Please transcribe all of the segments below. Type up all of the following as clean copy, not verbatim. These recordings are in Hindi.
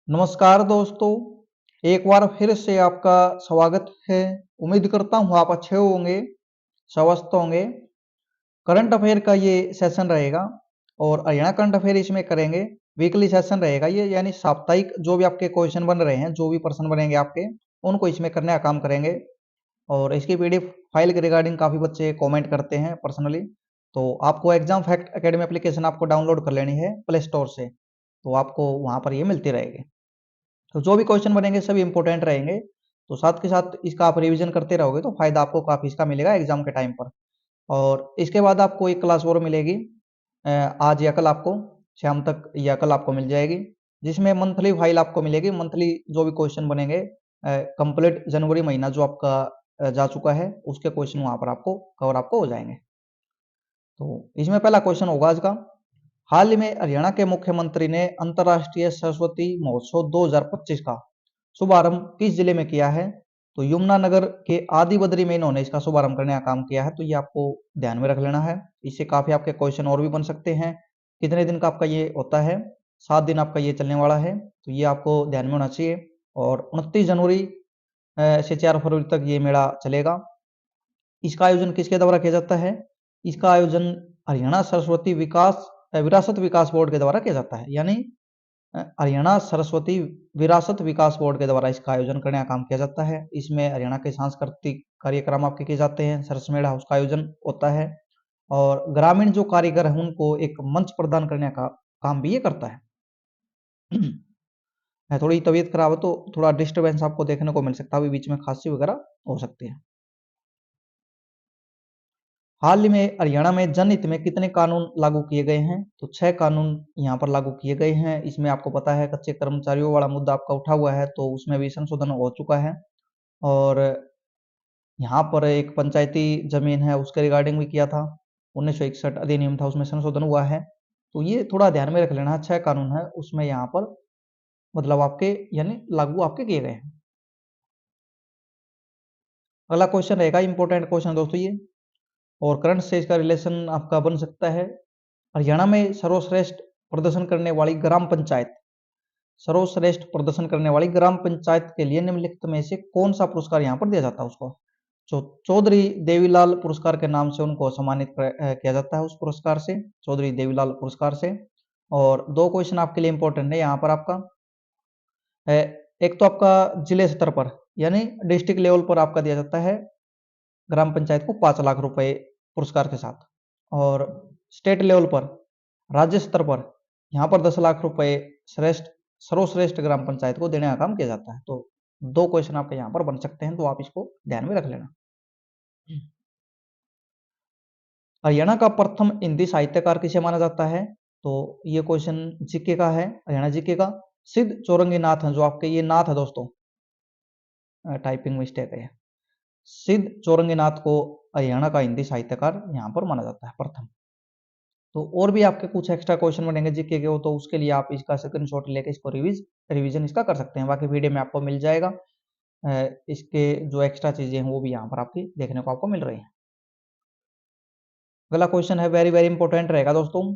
नमस्कार दोस्तों, एक बार फिर से आपका स्वागत है। उम्मीद करता हूँ आप अच्छे होंगे, स्वस्थ होंगे। करंट अफेयर का ये सेशन रहेगा और हरियाणा करंट अफेयर इसमें करेंगे। वीकली सेशन रहेगा ये, यानी साप्ताहिक जो भी आपके क्वेश्चन बन रहे हैं, जो भी प्रश्न बनेंगे आपके, उनको इसमें करने का काम करेंगे। और इसकी पीडीएफ फाइल के रिगार्डिंग काफ़ी बच्चे कमेंट करते हैं पर्सनली, तो आपको एग्जाम फैक्ट एकेडमी एप्लीकेशन आपको डाउनलोड कर लेनी है प्ले स्टोर से, तो आपको वहाँ पर ये मिलती रहेगी। तो जो भी क्वेश्चन बनेंगे सभी इंपॉर्टेंट रहेंगे, तो साथ के साथ इसका आप रिवीजन करते रहोगे तो फायदा आपको काफ़ी इसका मिलेगा एग्जाम के टाइम पर। और इसके बाद आपको एक क्लास और मिलेगी आज या कल आपको, शाम तक या कल आपको मिल जाएगी, जिसमें मंथली फाइल आपको मिलेगी। मंथली जो भी क्वेश्चन बनेंगे कंप्लीट जनवरी महीना जो आपका जा चुका है, उसके क्वेश्चन वहाँ पर आपको कवर आपको हो जाएंगे। तो इसमें पहला क्वेश्चन होगा आज का। हाल ही में हरियाणा के मुख्यमंत्री ने अंतर्राष्ट्रीय सरस्वती महोत्सव 2025 का शुभारंभ किस जिले में किया है? तो यमुनानगर के आदि बद्री में इन्होंने इसका शुभारंभ करने का काम किया है, तो ये आपको ध्यान में रख लेना है। इससे काफी आपके क्वेश्चन और भी बन सकते हैं। कितने दिन का आपका ये होता है? 7 दिन आपका ये चलने वाला है, तो ये आपको ध्यान में होना चाहिए। और 29 जनवरी से 4 फरवरी तक ये मेला चलेगा। इसका आयोजन किसके द्वारा किया जाता है? इसका आयोजन हरियाणा सरस्वती विरासत विकास बोर्ड के द्वारा किया जाता है, यानी हरियाणा सरस्वती विरासत विकास बोर्ड के द्वारा इसका आयोजन करने का काम किया जाता है। इसमें हरियाणा के सांस्कृतिक कार्यक्रम आपके किए जाते हैं, सरस मेला उसका आयोजन होता है, और ग्रामीण जो कारीगर हैं उनको एक मंच प्रदान करने का काम भी ये करता है। थोड़ी तबीयत खराब है तो थोड़ा डिस्टर्बेंस आपको देखने को मिल सकता है, अभी बीच में खांसी वगैरह हो सकती है। हाल ही में हरियाणा में जनहित में कितने कानून लागू किए गए हैं? तो 6 कानून यहाँ पर लागू किए गए हैं। इसमें आपको पता है कच्चे कर्मचारियों वाला मुद्दा आपका उठा हुआ है, तो उसमें भी संशोधन हो चुका है। और यहाँ पर एक पंचायती जमीन है उसके रिगार्डिंग भी किया था, 1961 अधिनियम था उसमें संशोधन हुआ है। तो ये थोड़ा ध्यान में रख लेना, 6 कानून है उसमें यहाँ पर मतलब आपके यानी लागू आपके किए गए हैं। अगला क्वेश्चन रहेगा इंपॉर्टेंट क्वेश्चन दोस्तों ये, और करंट से इसका रिलेशन आपका बन सकता है। हरियाणा में सर्वश्रेष्ठ प्रदर्शन करने वाली ग्राम पंचायत, सर्वश्रेष्ठ प्रदर्शन करने वाली ग्राम पंचायत के लिए निम्नलिखित में से कौन सा पुरस्कार यहाँ पर दिया जाता है उसको? जो चौधरी देवीलाल पुरस्कार के नाम से उनको सम्मानित किया जाता है, उस पुरस्कार से, चौधरी देवीलाल पुरस्कार से। और दो क्वेश्चन आपके लिए इंपॉर्टेंट है यहाँ पर आपका। एक तो आपका जिले स्तर पर यानी डिस्ट्रिक्ट लेवल पर आपका दिया जाता है ग्राम पंचायत को 5 लाख रुपए पुरस्कार के साथ, और स्टेट लेवल पर, राज्य स्तर पर यहाँ पर 10 लाख रुपए श्रेष्ठ सर्वश्रेष्ठ ग्राम पंचायत को देने का काम किया जाता है। तो दो क्वेश्चन आपके यहाँ पर बन सकते हैं, तो आप इसको ध्यान में रख लेना। हरियाणा का प्रथम हिंदी साहित्यकार किसे माना जाता है? तो ये क्वेश्चन जीके का है, हरियाणा जीके का। सिद्ध चौरंगी नाथ है जो आपके, ये नाथ है दोस्तों, टाइपिंग मिस्टेक है। सिद्ध चौरंगी नाथ को हरियाणा का हिंदी साहित्यकार यहाँ पर माना जाता है प्रथम। तो और भी आपके कुछ एक्स्ट्रा क्वेश्चन बनेंगे जीके के हो, तो उसके लिए आप इसका स्क्रीनशॉट लेके इसको रिवीजन इसका कर सकते हैं। बाकी वीडियो में आपको मिल जाएगा। इसके जो एक्स्ट्रा चीजें हैं वो भी यहाँ पर आपकी देखने को आपको मिल रही हैं। अगला क्वेश्चन है, वेरी वेरी इंपॉर्टेंट रहेगा दोस्तों।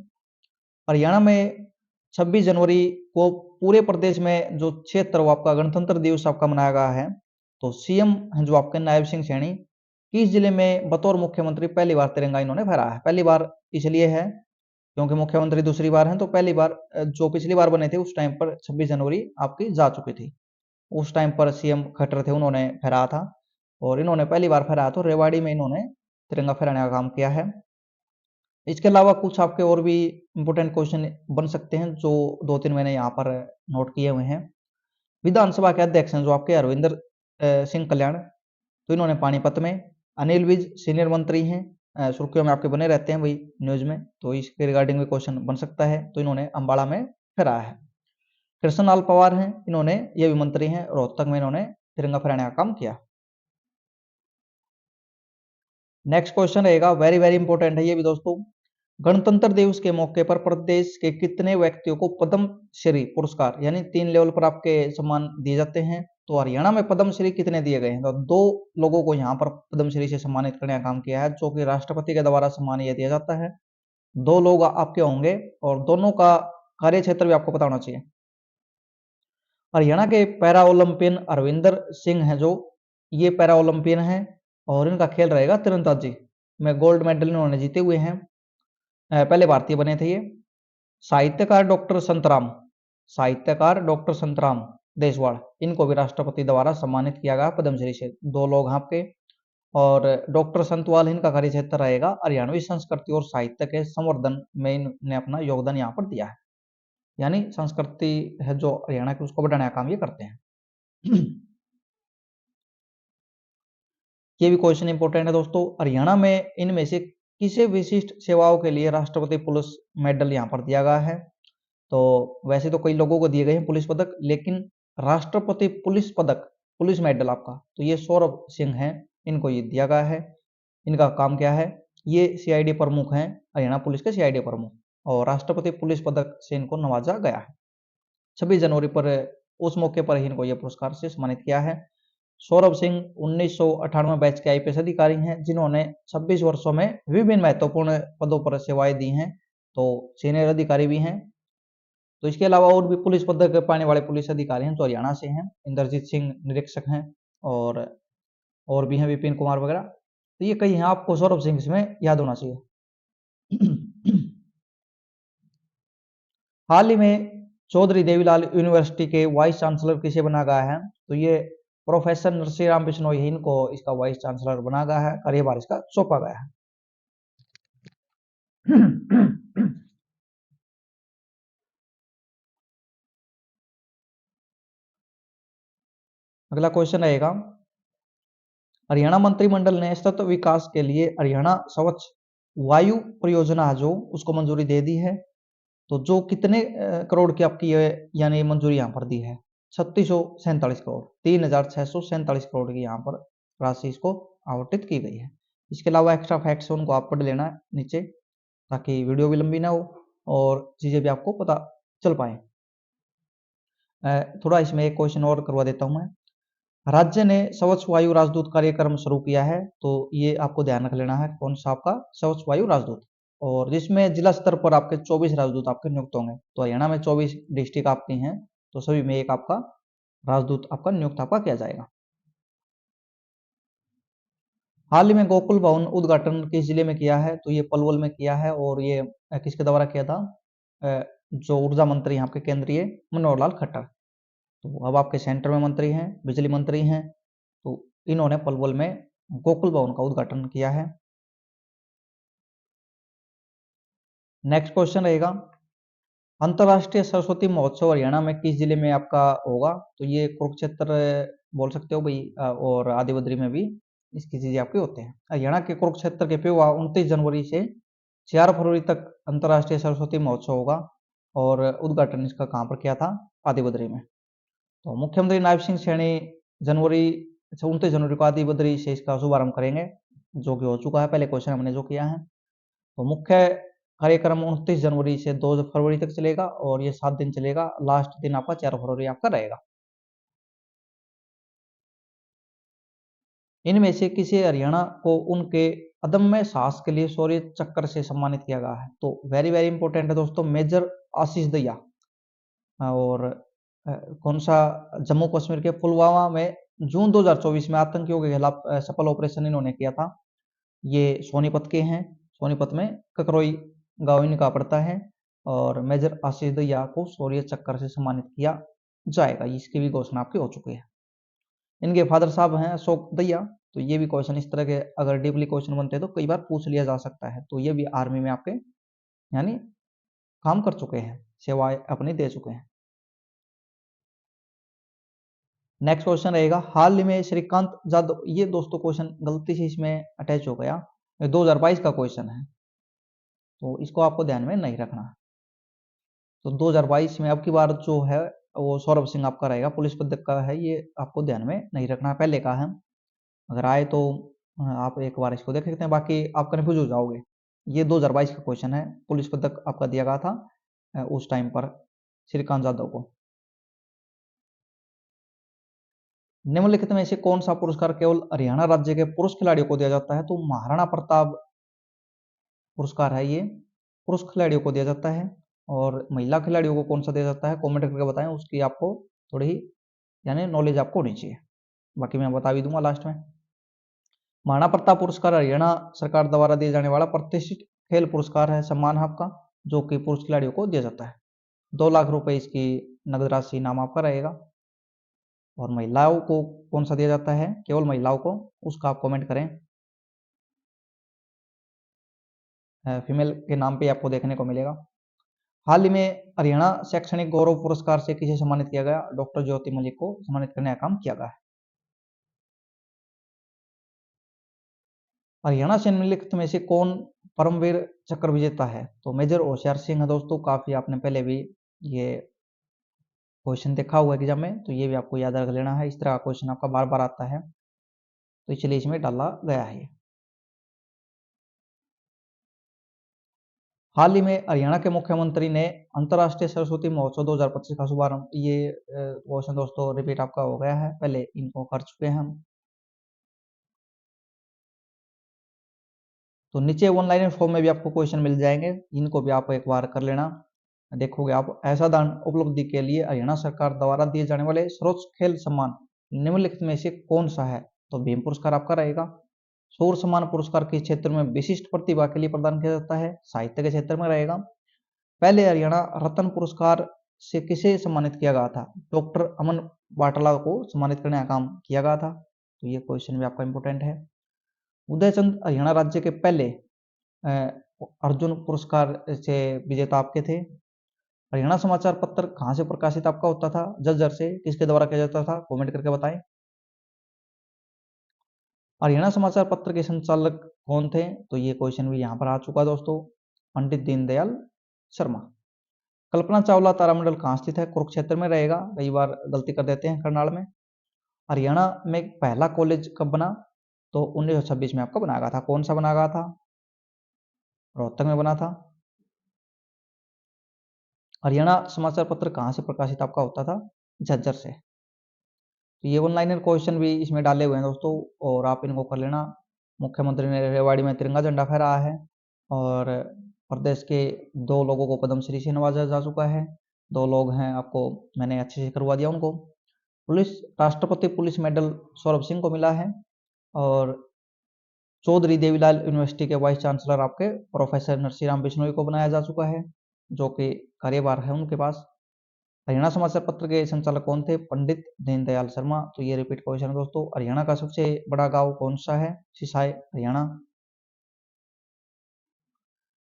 हरियाणा में 26 जनवरी को पूरे प्रदेश में जो 76वां आपका गणतंत्र दिवस आपका मनाया गया है, तो सीएम हैं जो आपके नायब सिंह सैनी, किस जिले में बतौर मुख्यमंत्री पहली बार तिरंगा इन्होंने फहराया है? पहली बार इसलिए है क्योंकि मुख्यमंत्री दूसरी बार हैं, तो पहली बार जो पिछली बार बने थे उस टाइम पर 26 जनवरी आपकी जा चुकी थी, उस टाइम पर सीएम खट्टर थे, उन्होंने फहराया था, और इन्होंने पहली बार फहराया तो रेवाड़ी में इन्होंने तिरंगा फहराने का काम किया है। इसके अलावा कुछ आपके और भी इंपॉर्टेंट क्वेश्चन बन सकते हैं जो 2-3 मैंने यहाँ पर नोट किए हुए हैं। विधानसभा के अध्यक्ष हैं जो आपके हरविंदर सिंह कल्याण, तो इन्होंने पानीपत में। अनिल विज सीनियर मंत्री हैं, सुर्खियों में आपके बने रहते हैं वही न्यूज में, तो इसके रिगार्डिंग भी क्वेश्चन बन सकता है, तो इन्होंने अम्बाड़ा में फहराया है। कृष्णलाल पवार हैं, इन्होंने ये भी मंत्री हैं, रोहतक में इन्होंने तिरंगा फहराने का काम किया। नेक्स्ट क्वेश्चन रहेगा, वेरी वेरी इंपॉर्टेंट है ये भी दोस्तों। गणतंत्र दिवस के मौके पर प्रदेश के कितने व्यक्तियों को पद्म श्री पुरस्कार, यानी 3 लेवल पर आपके सम्मान दिए जाते हैं? तो हरियाणा में पद्म श्री कितने दिए गए हैं? तो 2 लोगों को यहाँ पर पद्म श्री से सम्मानित करने का काम किया है, जो कि राष्ट्रपति के द्वारा सम्मान ये दिया जाता है। 2 लोग आपके होंगे और दोनों का कार्य क्षेत्र भी आपको पता होना चाहिए। हरियाणा के पैरा ओलंपियन अरविंदर सिंह हैं जो, ये पैरा ओलंपियन हैं और इनका खेल रहेगा तीरंदाजी में। गोल्ड मेडल इन्होंने जीते हुए हैं, पहले भारतीय बने थे ये। साहित्यकार डॉक्टर संतराम, साहित्यकार डॉक्टर संतराम देशवाल, इनको भी राष्ट्रपति द्वारा सम्मानित किया गया पद्मश्री से। दो लोग हैं आपके। और डॉक्टर संतवाल, इनका कार्य क्षेत्र रहेगा हरियाणवी संस्कृति और साहित्य के संवर्धन में इन्होंने अपना योगदान यहाँ पर दिया है। यानी संस्कृति है जो हरियाणा की, उसको बढ़ाने का काम ये करते हैं। ये भी क्वेश्चन इंपॉर्टेंट है दोस्तों। हरियाणा में इनमें से किसी विशिष्ट सेवाओं के लिए राष्ट्रपति पुलिस मेडल यहाँ पर दिया गया है? तो वैसे तो कई लोगों को दिए गए हैं पुलिस पदक, लेकिन राष्ट्रपति पुलिस पदक, पुलिस मेडल आपका, तो ये सौरभ सिंह हैं, इनको ये दिया गया है। इनका काम क्या है? ये सीआईडी प्रमुख हैं, हरियाणा पुलिस के सीआईडी प्रमुख, और राष्ट्रपति पुलिस पदक से इनको नवाजा गया है। 26 जनवरी पर उस मौके पर ही इनको यह पुरस्कार से सम्मानित किया है। सौरभ सिंह 1998 बैच के आईपीएस अधिकारी हैं, जिन्होंने 26 वर्षों में विभिन्न महत्वपूर्ण पदों पर सेवाएं दी हैं, तो सीनियर अधिकारी भी हैं। तो इसके अलावा और भी पुलिस पदक पाने वाले पुलिस अधिकारी हैं जो हरियाणा से हैं। इंद्रजीत सिंह निरीक्षक हैं, और भी हैं विपिन कुमार वगैरह। तो ये कई हैं, आपको सौरभ सिंह इसमें याद होना चाहिए। हाल ही में चौधरी देवीलाल यूनिवर्सिटी के वाइस चांसलर किसे बना गया है? तो ये प्रोफेसर नरसिंह राम बिश्नोई, इनको इसका वाइस चांसलर बना गया है, कार्यभार इसका सौंपा गया है। अगला क्वेश्चन रहेगा, हरियाणा मंत्रिमंडल ने सतत विकास के लिए हरियाणा स्वच्छ वायु परियोजना जो उसको मंजूरी दे दी है। तो जो कितने करोड़ की आपकी यानी मंजूरी यहाँ पर दी है? 3647 करोड़, 3647 करोड़ की यहाँ पर राशि इसको आवंटित की गई है। इसके अलावा एक्स्ट्रा फैक्ट्स उनको आप पढ़ लेना नीचे, ताकि वीडियो भी लंबी ना हो और चीजें भी आपको पता चल पाए। थोड़ा इसमें एक क्वेश्चन और करवा देता हूं मैं। राज्य ने स्वच्छ वायु राजदूत कार्यक्रम शुरू किया है, तो ये आपको ध्यान रख लेना है, कौन सा आपका स्वच्छ वायु राजदूत, और जिसमें जिला स्तर पर आपके 24 राजदूत आपके नियुक्त होंगे। तो हरियाणा में 24 डिस्ट्रिक्ट आपकी हैं, तो सभी में एक आपका राजदूत आपका नियुक्त आपका किया जाएगा। हाल ही में गोकुल भवन उद्घाटन किस जिले में किया है? तो ये पलवल में किया है, और ये किसके द्वारा किया था? जो ऊर्जा मंत्री आपके केंद्रीय मनोहर लाल खट्टर। तो अब आपके सेंटर में मंत्री हैं, बिजली मंत्री हैं, तो इन्होंने पलवल में गोकुल भवन का उद्घाटन किया है। नेक्स्ट क्वेश्चन रहेगा, अंतर्राष्ट्रीय सरस्वती महोत्सव हरियाणा में किस जिले में आपका होगा? तो ये कुरुक्षेत्र बोल सकते हो भाई, और आदिबद्री में भी इसकी चीजें आपके होते हैं। हरियाणा के कुरुक्षेत्र के पेवा 29 जनवरी से 4 फरवरी तक अंतर्राष्ट्रीय सरस्वती महोत्सव होगा, और उद्घाटन इसका कहाँ पर किया था? आदिबद्री में। तो मुख्यमंत्री नायब सिंह सैनी 29 जनवरी को आदिबद्री से इसका शुभारंभ करेंगे, जो कि हो चुका है, पहले क्वेश्चन हमने जो किया है। तो मुख्य कार्यक्रम 29 जनवरी से 2 फरवरी तक चलेगा, और ये 7 दिन चलेगा। लास्ट दिन आपका 4 फरवरी आपका रहेगा। इनमें से किसी हरियाणा को उनके अदम्य साहस के लिए शौर्य चक्र से सम्मानित किया गया है? तो वेरी वेरी इंपॉर्टेंट है दोस्तों, मेजर आशीष दहिया। और कौन सा? जम्मू कश्मीर के पुलवामा में जून 2024 में आतंकियों के खिलाफ सफल ऑपरेशन इन्होंने किया था। ये सोनीपत के हैं, सोनीपत में ककरोई गांव इनका पड़ता है, और मेजर आशीष दहिया को शौर्य चक्र से सम्मानित किया जाएगा। इसकी भी घोषणा आपकी हो चुकी है। इनके फादर साहब हैं अशोक दहिया। तो ये भी क्वेश्चन इस तरह के अगर डीपली क्वेश्चन बनते हैं तो कई बार पूछ लिया जा सकता है। तो ये भी आर्मी में आपके यानी काम कर चुके हैं, सेवाएं अपनी दे चुके हैं। नेक्स्ट क्वेश्चन रहेगा, हाल ही में श्रीकांत जाधव, ये दोस्तों क्वेश्चन गलती से इसमें अटैच हो गया, 2022 का क्वेश्चन है, तो इसको आपको ध्यान में नहीं रखना। तो 2022 में अब की बार जो है वो सौरभ सिंह आपका रहेगा, पुलिस पदक का है, ये आपको ध्यान में नहीं रखना, पहले का है। अगर आए तो आप एक बार इसको देख सकते हैं, बाकी आप कन्फ्यूज हो जाओगे। ये 2022 का क्वेश्चन है, पुलिस पदक आपका दिया गया था उस टाइम पर श्रीकांत जाधव को। निम्नलिखित में से कौन सा पुरस्कार केवल हरियाणा राज्य के पुरुष खिलाड़ियों को दिया जाता है? तो महाराणा प्रताप पुरस्कार है, ये पुरुष खिलाड़ियों को दिया जाता है। और महिला खिलाड़ियों को कौन सा दिया जाता है, कमेंट करके बताएं, उसकी आपको थोड़ी ही यानी नॉलेज आपको होनी चाहिए, बाकी मैं बता भी दूंगा लास्ट में। महाराणा प्रताप पुरस्कार हरियाणा सरकार द्वारा दिए जाने वाला प्रतिष्ठित खेल पुरस्कार है, सम्मान है आपका, जो कि पुरुष खिलाड़ियों को दिया जाता है। 2 लाख रुपए इसकी नगद राशि इनाम आपका रहेगा। और महिलाओं को कौन सा दिया जाता है, केवल महिलाओं को, उसका आप कमेंट करें। फीमेल के नाम पे आपको देखने को मिलेगा। हाल ही में हरियाणा शैक्षणिक गौरव पुरस्कार से किसे सम्मानित किया गया, डॉक्टर ज्योति मलिक को सम्मानित करने का काम किया गया है। हरियाणा से निम्नलिखित में से कौन परमवीर चक्र विजेता है, तो मेजर होशियार सिंह है दोस्तों। काफी आपने पहले भी ये क्वेश्चन देखा हुआ एग्जाम में, तो ये भी आपको याद रख लेना है। इस तरह का क्वेश्चन आपका बार बार आता है, तो इसलिए इसमें डाला गया है। हाल ही में हरियाणा के मुख्यमंत्री ने अंतर्राष्ट्रीय सरस्वती महोत्सव 2025 का शुभारंभ, ये क्वेश्चन दोस्तों रिपीट आपका हो गया है, पहले इनको कर चुके हैं हम। तो नीचे ऑनलाइन फॉर्म में भी आपको क्वेश्चन मिल जाएंगे, इनको भी आप एक बार कर लेना। देखोगे आप, ऐसा दान उपलब्धि के लिए हरियाणा सरकार द्वारा दिए जाने वाले सर्वोच्च खेल सम्मान निम्नलिखित में से कौन सा है, तो भीम पुरस्कार आपका रहेगा। शौर्य सम्मान पुरस्कार किस क्षेत्र में विशिष्ट प्रतिभा के लिए प्रदान किया जाता है, साहित्य के क्षेत्र में रहेगा। पहले हरियाणा रत्न पुरस्कार से किसे सम्मानित किया गया था, डॉक्टर अमन वाटला को सम्मानित करने का काम किया गया था। तो ये क्वेश्चन भी आपका इंपोर्टेंट है। उदयचंद हरियाणा राज्य के पहले अर्जुन पुरस्कार से विजेता आपके थे। हरियाणा समाचार पत्र कहाँ से प्रकाशित आपका होता था, झज्जर से, किसके द्वारा किया जाता था, कमेंट करके बताएं। हरियाणा समाचार पत्र के संचालक कौन थे, तो ये क्वेश्चन भी यहाँ पर आ चुका दोस्तों, पंडित दीनदयाल शर्मा। कल्पना चावला तारामंडल कहाँ स्थित है, कुरुक्षेत्र में रहेगा। कई बार गलती कर देते हैं करनाल में। हरियाणा में पहला कॉलेज कब बना, तो 1926 में आपका बनाया गया था। कौन सा बनाया गया था, रोहतक में बना था। हरियाणा समाचार पत्र कहाँ से प्रकाशित आपका होता था, झज्जर से। तो ये ऑनलाइन क्वेश्चन भी इसमें डाले हुए हैं दोस्तों, और आप इनको कर लेना। मुख्यमंत्री ने रेवाड़ी में तिरंगा झंडा फहराया है, और प्रदेश के 2 लोगों को पद्मश्री से नवाजा जा चुका है। 2 लोग हैं, आपको मैंने अच्छे से करवा दिया उनको। पुलिस राष्ट्रपति पुलिस मेडल सौरभ सिंह को मिला है, और चौधरी देवीलाल यूनिवर्सिटी के वाइस चांसलर आपके प्रोफेसर नरसिंह बिश्नोई को बनाया जा चुका है, जो कि कार्यभार है उनके पास। हरियाणा समाचार पत्र के संचालक कौन थे, पंडित दीनदयाल शर्मा। तो ये रिपीट क्वेश्चन है दोस्तों। हरियाणा का सबसे बड़ा गांव कौन सा है, सिसाई हरियाणा।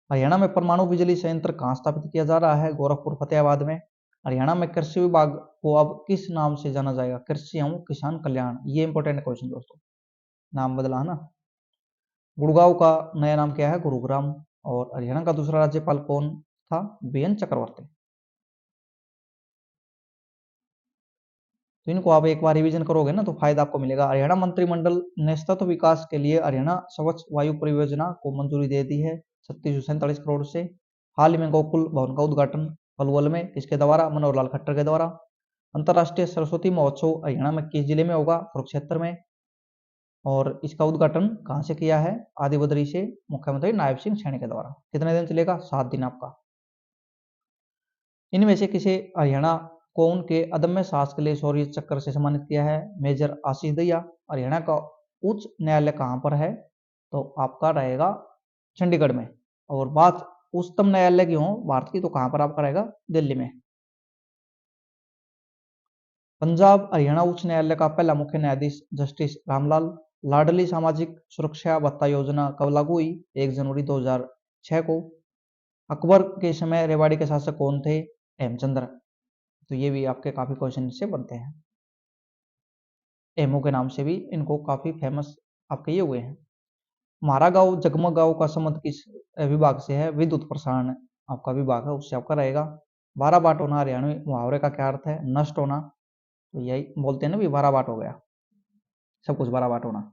हरियाणा में परमाणु बिजली संयंत्र कहाँ स्थापित किया जा रहा है, गोरखपुर फतेहाबाद में। हरियाणा में कृषि विभाग को अब किस नाम से जाना जाएगा, कृषि एवं किसान कल्याण। ये इंपॉर्टेंट क्वेश्चन दोस्तों, नाम बदला है ना। गुड़गांव का नया नाम क्या है, गुरुग्राम। और हरियाणा का दूसरा राज्यपाल कौन था, बीएन चक्रवर्ती। तो इनको आप एक बार रिवीजन करोगे ना, तो फायदा आपको मिलेगा। हरियाणा मंत्रिमंडल ने सतत विकास के लिए हरियाणा स्वच्छ वायु परियोजना को मंजूरी दे दी है 3647 करोड़ से। हाल ही में गोकुल भवन का उद्घाटन पलवल में किसके द्वारा, मनोहर लाल खट्टर के द्वारा। अंतर्राष्ट्रीय सरस्वती महोत्सव हरियाणा में किस जिले में होगा, कुरुक्षेत्र में। और इसका उद्घाटन कहाँ से किया है, आदिबद्री से, मुख्यमंत्री नायब सिंह सैनी के द्वारा। कितने दिन चलेगा, 7 दिन आपका। इनमें से किसे हरियाणा को उनके अदम्य साहस के लिए शौर्य चक्र से सम्मानित किया है, मेजर आशीष दहिया। हरियाणा का उच्च न्यायालय कहाँ पर है, तो आपका रहेगा चंडीगढ़ में। और बात उच्चतम न्यायालय की हो भारत की, तो कहाँ पर आपका रहेगा, दिल्ली में। पंजाब हरियाणा उच्च न्यायालय का पहला मुख्य न्यायाधीश जस्टिस रामलाल। लाडली सामाजिक सुरक्षा भत्ता योजना कब लागू हुई, 1 जनवरी 2006 को। अकबर के समय रेवाड़ी के शासक कौन थे, हेमचंद्र। तो ये भी आपके काफी क्वेश्चन इससे बनते हैं, एमओ के नाम से भी इनको काफी फेमस आपके ये हुए हैं। हमारा गांव जगमग गांव का संबंध किस विभाग से है, विद्युत प्रसारण आपका विभाग है, उससे आपका रहेगा। 12 बाट होना हरियाणवी मुहावरे का क्या अर्थ है, नष्ट होना। तो यही बोलते हैं ना भी 12 बाट हो गया, सब कुछ 12 बाट होना।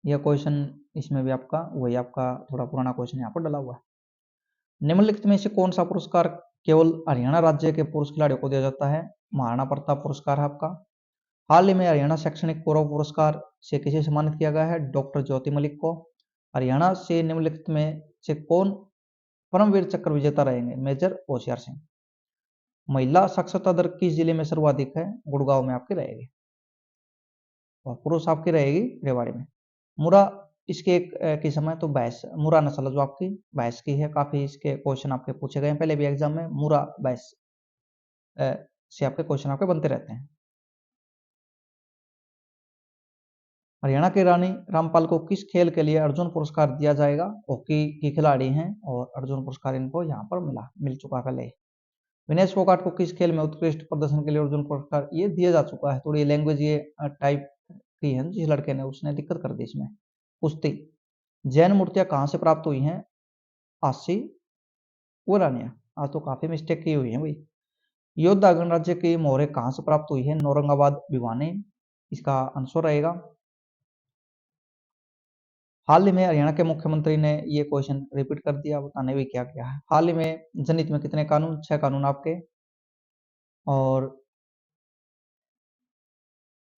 यह क्वेश्चन इसमें भी आपका वही, आपका थोड़ा पुराना क्वेश्चन यहाँ पर डला हुआ है। निम्नलिखित में से कौन सा पुरस्कार केवल हरियाणा राज्य के पुरुष खिलाड़ियों को दिया जाता है, महाराणा प्रताप पुरस्कार है आपका। हाल ही में हरियाणा शैक्षणिक गौरव पुरस्कार से किसे सम्मानित किया गया है, डॉक्टर ज्योति मलिक को। हरियाणा से निम्नलिखित में से कौन परमवीर चक्र विजेता रहेंगे, मेजर होशियार सिंह। महिला साक्षरता दर किस जिले में सर्वाधिक है? गुड़गांव में आपकी रहेगी। और पुरुष आपकी रहेगी रेवाड़ी में। मुरा इसके एक किस्म है तो भैंस, मुरा नस्ल जो आपकी भैंस की है। काफी इसके क्वेश्चन आपके पूछे गए हैं पहले भी एग्जाम में। मुरा भैंस से आपके क्वेश्चन आपके बनते रहते हैं। हरियाणा की रानी रामपाल को किस खेल के लिए अर्जुन पुरस्कार दिया जाएगा? हॉकी की खिलाड़ी हैं और अर्जुन पुरस्कार इनको यहाँ पर मिल चुका है पहले। विनेश फोगाट को किस खेल में उत्कृष्ट प्रदर्शन के लिए अर्जुन पुरस्कार ये दिया जा चुका है। थोड़ी लैंग्वेज ये टाइप की है जिस लड़के ने, उसने दिक्कत कर दी इसमें। कुश्ती। जैन मूर्तियां कहाँ से प्राप्त हुई हैं? आशी पुरानिया। आज तो काफी मिस्टेक की हुई है भाई। योद्धा गणराज्य की मोहरें कहाँ से प्राप्त हुई है? औरंगाबाद भिवानी इसका आंसर रहेगा। हाल ही में हरियाणा के मुख्यमंत्री ने ये क्वेश्चन रिपीट कर दिया, बताने भी क्या क्या है। हाल ही में जनहित में कितने कानून? 6 कानून आपके। और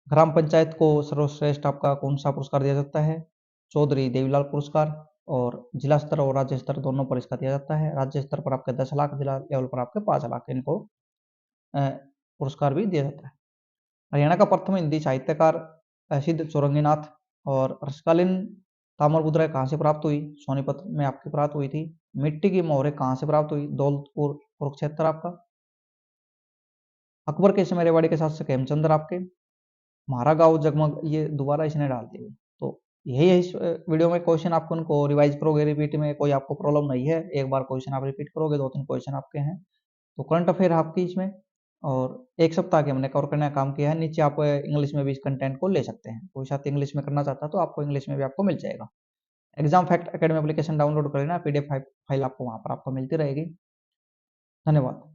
ग्राम पंचायत को सर्वश्रेष्ठ आपका कौन सा पुरस्कार दिया जाता है? चौधरी देवीलाल पुरस्कार। और जिला स्तर और राज्य स्तर दोनों पर इसका दिया जाता है। राज्य स्तर पर आपके 10 लाख, जिला लेवल पर आपके 5 लाख इनको पुरस्कार भी दिया जाता है। हरियाणा का प्रथम हिंदी साहित्यकार सिद्ध चौरंगीनाथ। और रसकालीन ताम्र मुद्रा कहाँ से प्राप्त हुई? सोनीपत में आपकी प्राप्त हुई थी। मिट्टी की मोहरें कहाँ से प्राप्त हुई? दौलतपुर कुरुक्षेत्र आपका। अकबर के समय रेवाड़ी के साथ हेमचंद्र आपके। हमारा गाँव जगमग ये दोबारा इसने डाल दिया। तो यही है इस वीडियो में क्वेश्चन। आपको उनको रिवाइज करोगे रिपीट में, कोई आपको प्रॉब्लम नहीं है। एक बार क्वेश्चन आप रिपीट करोगे, 2-3 क्वेश्चन आपके हैं। तो करंट अफेयर आपकी इसमें, और एक सप्ताह के हमने कवर करने का काम किया है। नीचे आप इंग्लिश में भी इस कंटेंट को ले सकते हैं। कोई साथ इंग्लिश में करना चाहता है तो आपको इंग्लिश में भी आपको मिल जाएगा। Exam fact academy application download कर लेना, पीडीएफ फाइल आपको वहां पर आपको मिलती रहेगी। धन्यवाद।